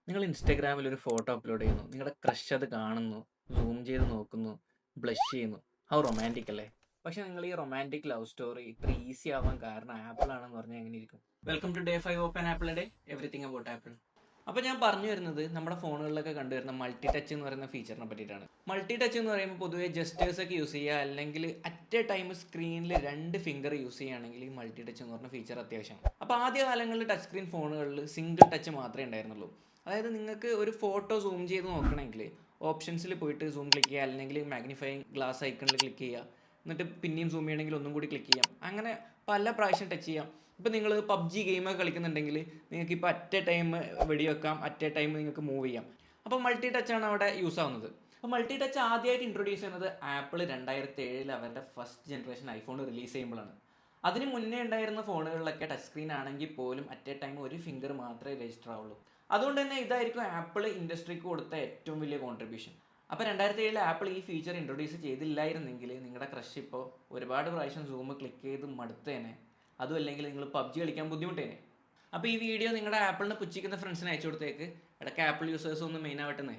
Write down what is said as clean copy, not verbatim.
നിങ്ങൾ ഇൻസ്റ്റാഗ്രാമിൽ ഒരു ഫോട്ടോ അപ്ലോഡ് ചെയ്യുന്നു. നിങ്ങളുടെ ക്രഷ് അത് കാണുന്നു, സൂം ചെയ്ത് നോക്കുന്നു, ബ്ലഷ് ചെയ്യുന്നു. ഹൗ റൊമാന്റിക് അല്ലേ? പക്ഷെ നിങ്ങൾ ഈ റൊമാന്റിക് ലവ് സ്റ്റോറി ഇത്ര ഈസി ആവാൻ കാരണം ആപ്പിൾ ആണെന്ന് പറഞ്ഞാൽ എങ്ങനെ ഇരിക്കും? Welcome to day 5 open apple day, everything about apple. അപ്പോൾ ഞാൻ പറഞ്ഞു വരുന്നത് നമ്മുടെ ഫോണുകളിലൊക്കെ കണ്ടുവരുന്ന മൾട്ടി ടച്ച് എന്ന് പറയുന്ന ഫീച്ചറിനെ പറ്റിയിട്ടാണ്. മൾട്ടി ടച്ച് എന്ന് പറയുമ്പോൾ പൊതുവേ ജസ്റ്റേഴ്സ് ഒക്കെ യൂസ് ചെയ്യുക, അല്ലെങ്കിൽ അറ്റ് എ ടൈം സ്ക്രീനിൽ 2 ഫിംഗർ യൂസ് ചെയ്യുകയാണെങ്കിൽ ഈ മൾട്ടി ടച്ച് എന്ന് പറഞ്ഞ ഫീച്ചർ അത്യാവശ്യമാണ്. അപ്പോൾ ആദ്യ കാലങ്ങളിൽ ടച്ച് സ്ക്രീൻ ഫോണുകളിൽ സിംഗിൾ ടച്ച് മാത്രമേ ഉണ്ടായിരുന്നുള്ളൂ. അതായത് നിങ്ങൾക്ക് ഒരു ഫോട്ടോ സൂം ചെയ്ത് നോക്കണമെങ്കിൽ ഓപ്ഷൻസിൽ പോയിട്ട് സൂം ക്ലിക്ക് ചെയ്യുക, അല്ലെങ്കിൽ മാഗ്നിഫൈങ് ഗ്ലാസ് ഐക്കണിൽ ക്ലിക്ക് ചെയ്യുക, എന്നിട്ട് പിന്നെയും സൂം ചെയ്യണമെങ്കിൽ ഒന്നും കൂടി ക്ലിക്ക് ചെയ്യാം. അങ്ങനെ പല പ്രാവശ്യം ടച്ച് ചെയ്യാം. ഇപ്പോൾ നിങ്ങൾ പബ്ജി ഗെയിമൊക്കെ കളിക്കുന്നുണ്ടെങ്കിൽ നിങ്ങൾക്ക് ഇപ്പോൾ അറ്റ് എ ടൈം വെടിവെക്കാം, അറ്റ് എ ടൈം നിങ്ങൾക്ക് മൂവ് ചെയ്യാം. അപ്പോൾ മൾട്ടി ടച്ചാണ് അവിടെ യൂസ് ആവുന്നത്. അപ്പോൾ മൾട്ടി ടച്ച് ആദ്യമായിട്ട് ഇൻട്രൊഡ്യൂസ് ചെയ്യുന്നത് ആപ്പിൾ 2007 അവരുടെ ഫസ്റ്റ് ജനറേഷൻ ഐഫോൺ റിലീസ് ചെയ്യുമ്പോഴാണ്. അതിന് മുന്നേ ഉണ്ടായിരുന്ന ഫോണുകളിലൊക്കെ ടച്ച് സ്ക്രീൻ ആണെങ്കിൽ പോലും അറ്റ് എ ടൈം ഒരു ഫിംഗർ മാത്രമേ രജിസ്റ്റർ ആവുള്ളൂ. അതുകൊണ്ട് തന്നെ ഇതായിരിക്കും ആപ്പിൾ ഇൻഡസ്ട്രിക്ക് കൊടുത്ത ഏറ്റവും വലിയ കോൺട്രിബ്യൂഷൻ. അപ്പോൾ 2007 ആപ്പിൾ ഈ ഫീച്ചർ ഇൻട്രൊഡ്യൂസ് ചെയ്തില്ലായിരുന്നെങ്കിൽ നിങ്ങളുടെ ക്രഷ് ഇപ്പോൾ ഒരുപാട് പ്രാവശ്യം സൂം ക്ലിക്ക് ചെയ്ത് മടുത്തേനെ. അതും അല്ലെങ്കിൽ നിങ്ങൾ പബ്ജി കളിക്കാൻ ബുദ്ധിമുട്ടേനെ. അപ്പോൾ ഈ വീഡിയോ നിങ്ങളുടെ ആപ്പിളിനെ പുച്ഛിക്കുന്ന ഫ്രണ്ട്സിന് അയച്ചു കൊടുത്തേക്ക്. ഇടയ്ക്ക് ആപ്പിൾ യൂസേഴ്സ് ഒന്ന് മെയിൻ ആവട്ടെന്നേ.